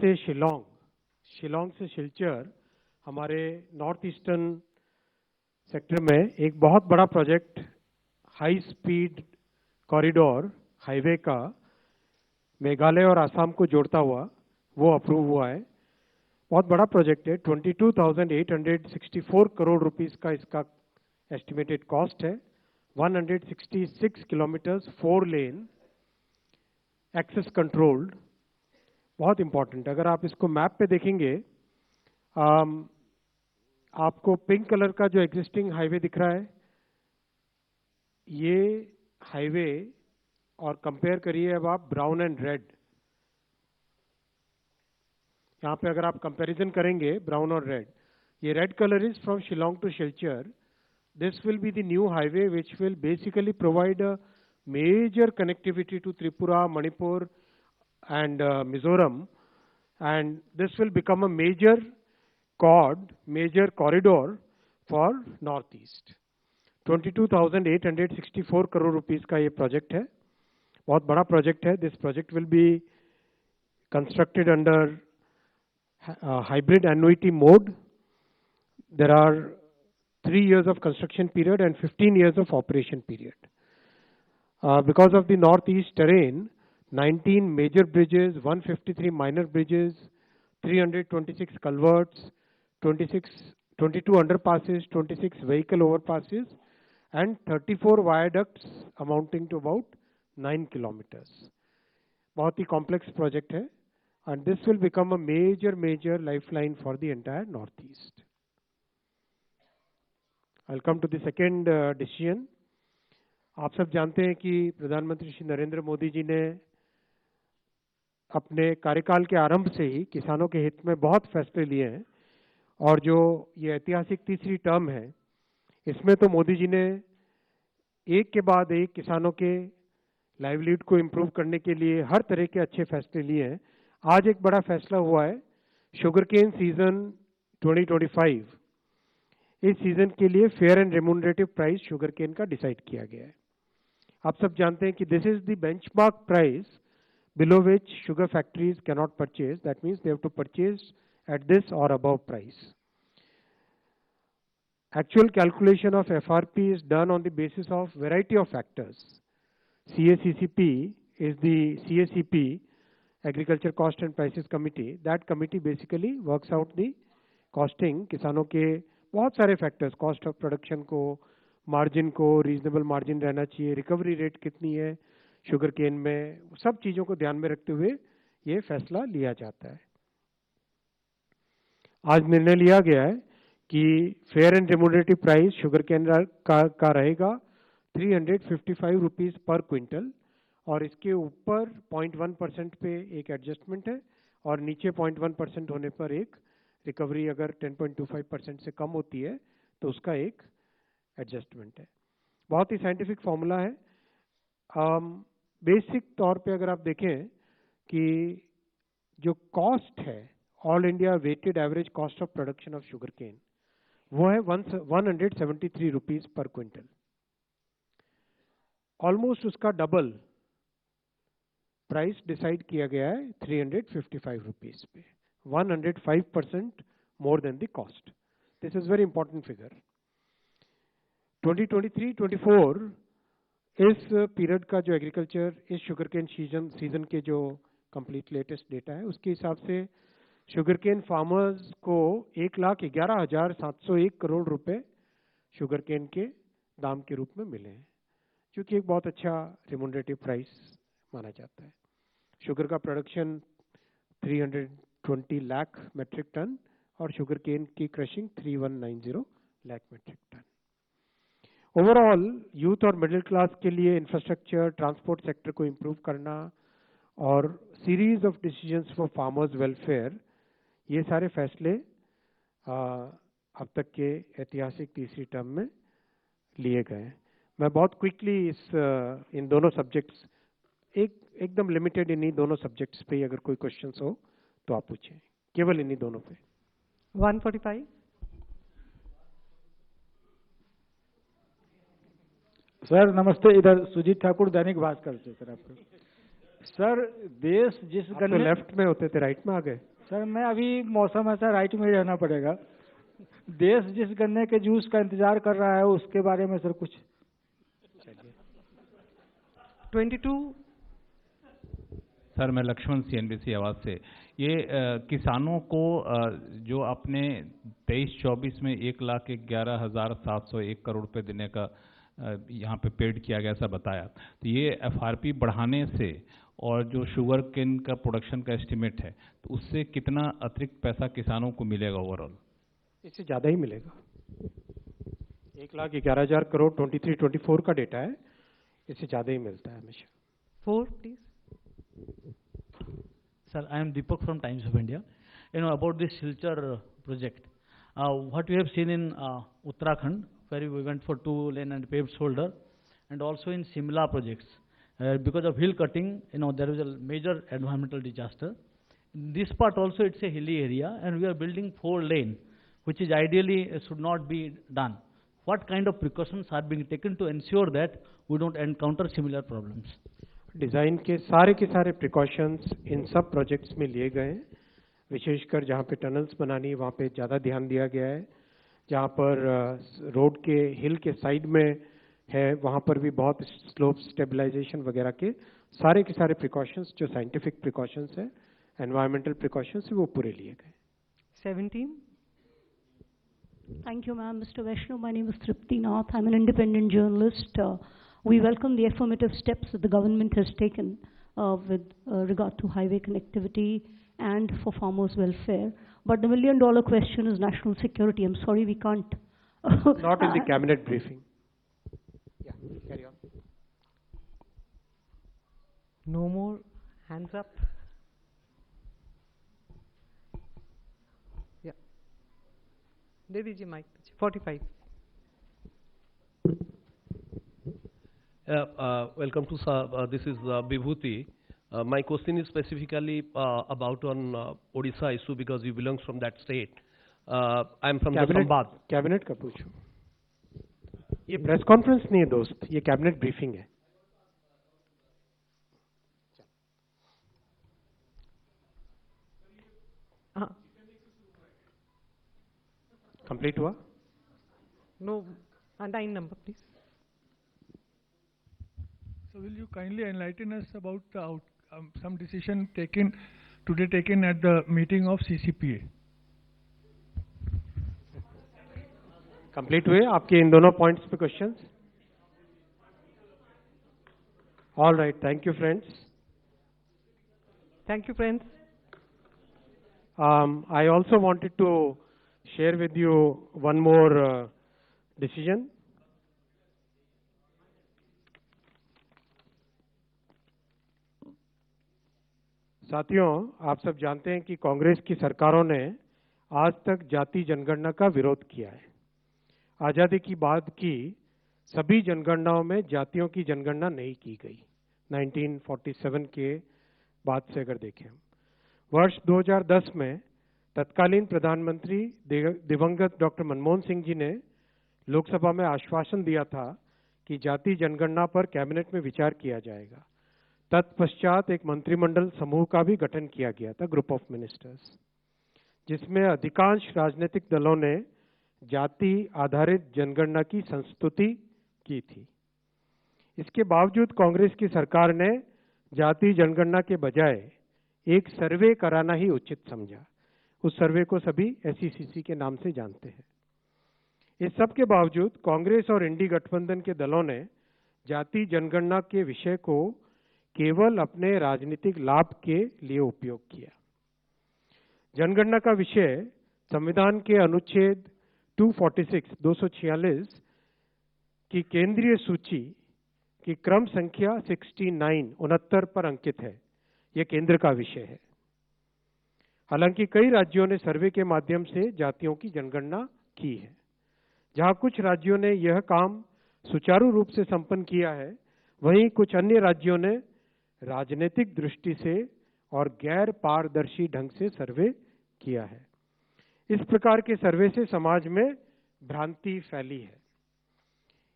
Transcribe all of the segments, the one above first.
से शिलोंग, शिलोंग से सिलचर, हमारे नॉर्थ ईस्टर्न सेक्टर में एक बहुत बड़ा project high speed corridor highway का मेघालय और आसाम को जोड़ता हुआ वो अप्रूव हुआ है। बहुत बड़ा प्रोजेक्ट है, 22,864 करोड़ रुपीस का इसका एस्टिमेटेड कॉस्ट है। 166 किलोमीटर्स, 4 लेन, एक्सेस कंट्रोल्ड, बहुत इंपॉर्टेंट। अगर आप इसको मैप पे देखेंगे, आपको पिंक कलर का जो एग्जिस्टिंग हाईवे दिख रहा है, ये हाईवे, और कंपेयर करिए अब आप ब्राउन एंड रेड। यहाँ पे अगर आप कंपैरिजन करेंगे ब्राउन और रेड, ये red colour is from Shillong to Silchar. This will be the new highway which will basically provide a major connectivity to Tripura, Manipur and Mizoram, and this will become a major major corridor for Northeast. 22,864 crore rupees का ये project है, बहुत बड़ा project है. This project will be constructed under hybrid annuity mode. There are 3 years of construction period and 15 years of operation period. Because of the northeast terrain, 19 major bridges, 153 minor bridges, 326 culverts, 22 underpasses, 26 vehicle overpasses, and 34 viaducts amounting to about 9 kilometers. बहुत ही complex project है, and this will become a major lifeline for the entire northeast. I'll come to the second decision. आप सब जानते हैं कि प्रधानमंत्री श्री नरेंद्र मोदी जी ने अपने कार्यकाल के आरंभ से ही किसानों के हित में बहुत फैसले लिए हैं, और जो ये ऐतिहासिक तीसरी टर्म है, इसमें तो मोदी जी ने एक के बाद एक किसानों के लाइवलीहुड को इम्प्रूव करने के लिए हर तरह के अच्छे फैसले लिए हैं. आज एक बड़ा फैसला हुआ है, शुगर केन सीजन 2025, इस सीजन के लिए fair and remunerative price sugarcane का डिसाइड किया गया है. आप सब जानते हैं कि this is the benchmark price below which sugar factories can not purchase. That means they have to purchase at this or above price. Actual calculation of FRP is done on the basis of variety of factors. CACCP is the CACP, Agriculture Cost and Prices Committee. That committee basically works out the costing. किसानों के बहुत सारे factors, cost of production को, margin को, reasonable margin रहना चाहिए, recovery rate कितनी है शुगर केन में, सब चीज़ों को ध्यान में रखते हुए ये फैसला लिया जाता है. आज निर्णय लिया गया है कि fair and remunerative price sugarcane का रहेगा 355 रुपीज़ पर क्विंटल, और इसके ऊपर 0.1% पे एक एडजस्टमेंट है, और नीचे 0.1% होने पर एक रिकवरी, अगर 10.25% से कम होती है तो उसका एक एडजस्टमेंट है. बहुत ही साइंटिफिक फॉर्मूला है. बेसिक तौर पे अगर आप देखें कि जो कॉस्ट है, all India weighted average cost of production of sugarcane, वो है 173 रुपीज़ पर क्विंटल. ऑलमोस्ट उसका डबल प्राइस डिसाइड किया गया है 355 रुपीज़ पे. 105% more than the cost. This is very important figure. 2023-24 इस पीरियड का जो एग्रीकल्चर, इस शुगर केन सीजन के जो कंप्लीट लेटेस्ट डेटा है, उसके हिसाब से शुगर केन फार्मर्स को 1,11,701 करोड़ रुपए शुगर केन के दाम के रूप में मिले हैं, जो कि एक बहुत अच्छा रेम्यूनरेटिव प्राइस माना जाता है. शुगर का प्रोडक्शन 320 लाख मेट्रिक टन, और शुगर केन की crushing 3190 lakh metric ton. Overall youth और मिडिल क्लास के लिए इंफ्रास्ट्रक्चर, ट्रांसपोर्ट सेक्टर को इम्प्रूव करना, और series of decisions for farmers welfare, ये सारे फैसले अब तक के ऐतिहासिक तीसरी टर्म में लिए गए हैं. मैं बहुत क्विकली इन दोनों सब्जेक्ट्स, एकदम लिमिटेड इन्हीं दोनों सब्जेक्ट्स पे, अगर कोई क्वेश्चंस हो तो आप पूछें, केवल इन्हीं दोनों पे. 145. सर नमस्ते, इधर सुजीत ठाकुर, दैनिक भास्कर से. सर आपको सर, देश जिस गन्ने लेफ्ट में होते थे, राइट में आ गए. सर मैं अभी मौसम ऐसा राइट में ही रहना पड़ेगा। देश जिस गन्ने के जूस का इंतजार कर रहा है उसके बारे में सर कुछ। 22। सर मैं लक्ष्मण CNBC आवाज से। ये किसानों को जो आपने 23-24 में 1,11,701 करोड़ रुपए देने का यहाँ पे पेड किया गया ऐसा बताया, तो ये FRP बढ़ाने से और जो शुगर केन का प्रोडक्शन का एस्टिमेट है तो उससे कितना अतिरिक्त पैसा किसानों को मिलेगा ओवरऑल? इससे ज़्यादा ही मिलेगा। 1,11,000 करोड़ 23-24 का डेटा है, इससे ज़्यादा ही मिलता है हमेशा। 4 please. Sir, I am Deepak from Times of India. You know about this Silchar project. What we have seen in Uttarakhand, where we went for 2-lane and paved shoulder, and also in Shimla projects, because of hill cutting, you know there is a major environmental disaster. In this part also it's a hilly area, and we are building 4-lane, which is ideally should not be done. What kind of precautions are being taken to ensure that we don't encounter similar problems? Design के सारे precautions इन सब projects में लिए गए हैं। विशेषकर जहाँ पे टनल्स बनानी है वहाँ पे ज़्यादा ध्यान दिया गया है। जहाँ पर रोड के हिल के साइड में है वहाँ पर भी बहुत स्लोप स्टेबलाइजेशन वगैरह के सारे प्रिकॉशंस जो साइंटिफिक प्रिकॉशंस है, एनवायरमेंटल प्रिकॉशंस है, वो पूरे लिए गए। 17. Thank you, ma'am. Mr. Vaishnav, my name is Tripti Nath. I'm an independent journalist. We welcome the affirmative steps that the government has taken with regard to highway connectivity and for farmers' welfare. But the million-dollar question is national security. I'm sorry, we can't. Not in the cabinet briefing. Yeah, carry on. No more hands up. Yeah. दे दीजिए mic. 45. Welcome to this is Vibhuti. My question is specifically about on Odisha issue because you belong from that state. I am from the Sambad. Cabinet का पूछो। ये press conference नहीं है दोस्त, ये cabinet briefing है। हाँ। कंप्लीट हुआ? No. 9 number please. So will you kindly enlighten us about the some decision taken at the meeting of CCPA? Complete हुए आपके इन दोनों पॉइंट्स पे questions? All right, thank you friends. Thank you, friends. I also wanted to share with you one more decision. साथियों, आप सब जानते हैं कि कांग्रेस की सरकारों ने आज तक जाति जनगणना का विरोध किया है। आज़ादी की बाद की सभी जनगणनाओं में जातियों की जनगणना नहीं की गई। 1947 के बाद से अगर देखें, वर्ष 2010 में तत्कालीन प्रधानमंत्री दिवंगत डॉक्टर मनमोहन सिंह जी ने लोकसभा में आश्वासन दिया था कि जाति जनगणना पर कैबिनेट में विचार किया जाएगा। तत्पश्चात एक मंत्रिमंडल समूह का भी गठन किया गया था, ग्रुप ऑफ मिनिस्टर्स, जिसमें अधिकांश राजनीतिक दलों ने जाति आधारित जनगणना की संस्तुति की थी। इसके बावजूद कांग्रेस की सरकार ने जाति जनगणना के बजाय एक सर्वे कराना ही उचित समझा। उस सर्वे को सभी SECC के नाम से जानते हैं। इस सब के बावजूद कांग्रेस और इंडी गठबंधन के दलों ने जाति जनगणना के विषय को केवल अपने राजनीतिक लाभ के लिए उपयोग किया। जनगणना का विषय संविधान के अनुच्छेद 246 की केंद्रीय सूची की क्रम संख्या 69 पर अंकित है। यह केंद्र का विषय है। हालांकि कई राज्यों ने सर्वे के माध्यम से जातियों की जनगणना की है। जहां कुछ राज्यों ने यह काम सुचारू रूप से संपन्न किया है, वहीं कुछ अन्य राज्यों ने राजनीतिक दृष्टि से और गैर पारदर्शी ढंग से सर्वे किया है। इस प्रकार के सर्वे से समाज में भ्रांति फैली है।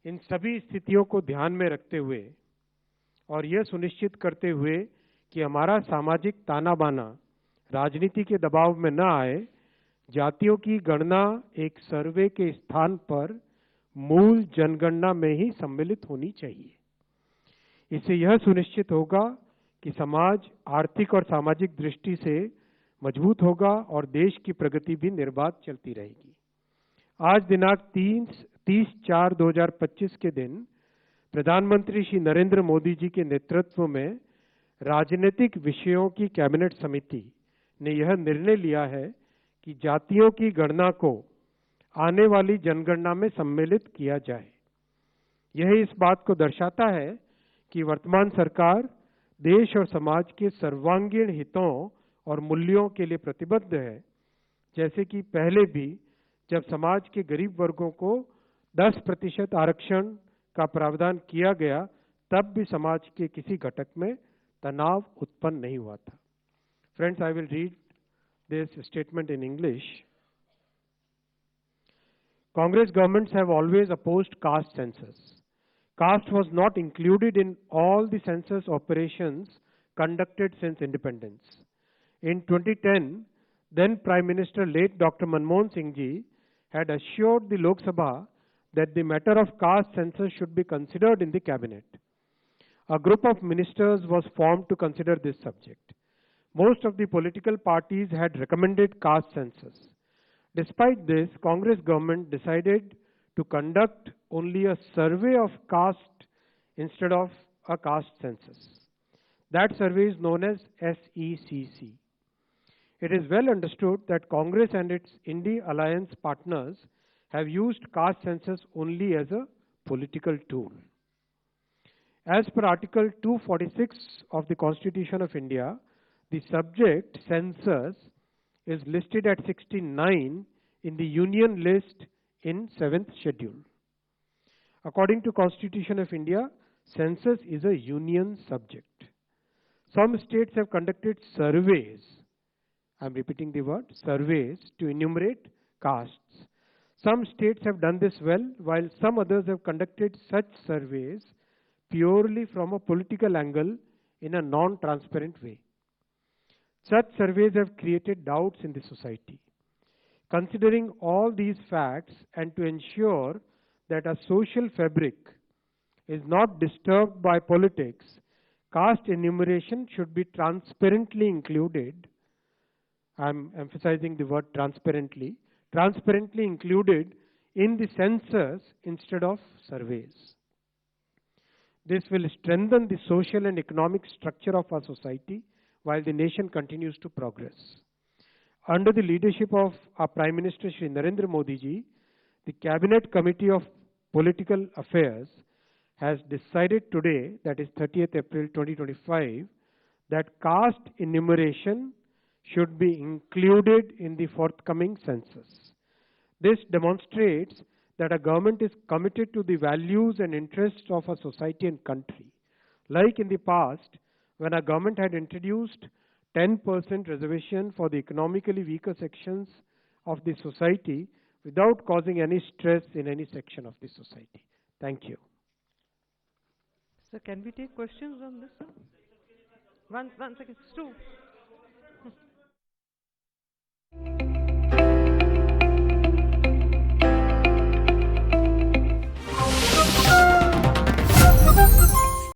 इन सभी स्थितियों को ध्यान में रखते हुए और यह सुनिश्चित करते हुए कि हमारा सामाजिक ताना बाना राजनीति के दबाव में न आए, जातियों की गणना एक सर्वे के स्थान पर मूल जनगणना में ही सम्मिलित होनी चाहिए। इससे यह सुनिश्चित होगा कि समाज आर्थिक और सामाजिक दृष्टि से मजबूत होगा और देश की प्रगति भी निर्बाध चलती रहेगी। आज दिनांक 30/4/2025 के दिन प्रधानमंत्री श्री नरेंद्र मोदी जी के नेतृत्व में राजनीतिक विषयों की कैबिनेट समिति ने यह निर्णय लिया है कि जातियों की गणना को आने वाली जनगणना में सम्मिलित किया जाए। यह इस बात को दर्शाता है कि वर्तमान सरकार देश और समाज के सर्वांगीण हितों और मूल्यों के लिए प्रतिबद्ध है। जैसे कि पहले भी जब समाज के गरीब वर्गों को 10% आरक्षण का प्रावधान किया गया, तब भी समाज के किसी घटक में तनाव उत्पन्न नहीं हुआ था। Friends, I will read this statement in English. Congress governments have always opposed caste census. Caste was not included in all the census operations conducted since independence. In 2010, then Prime Minister late Dr. Manmohan Singh ji had assured the Lok Sabha that the matter of caste census should be considered in the cabinet. A group of ministers was formed to consider this subject. Most of the political parties had recommended caste census. Despite this, Congress government decided to conduct only a survey of caste instead of a caste census. That survey is known as SECC. It is well understood that Congress and its India alliance partners have used caste census only as a political tool. As per Article 246 of the Constitution of India, the subject census is listed at 69 in the Union list in 7th schedule. According to Constitution of India, census is a union subject. Some states have conducted surveys, I am repeating the word, surveys, to enumerate castes. Some states have done this well, while some others have conducted such surveys purely from a political angle in a non-transparent way. Such surveys have created doubts in the society. Considering all these facts and to ensure that a social fabric is not disturbed by politics, caste enumeration should be transparently included. I am emphasizing the word transparently included in the census instead of surveys. This will strengthen the social and economic structure of our society while the nation continues to progress. Under the leadership of our Prime Minister Shri Narendra Modi ji, the Cabinet Committee of Political Affairs has decided today, that is 30th April 2025, that caste enumeration should be included in the forthcoming census. This demonstrates that a government is committed to the values and interests of a society and country. Like in the past, when a government had introduced 10% reservation for the economically weaker sections of the society without causing any stress in any section of the society. Thank you. Sir, can we take questions on this, sir? One second. Stu.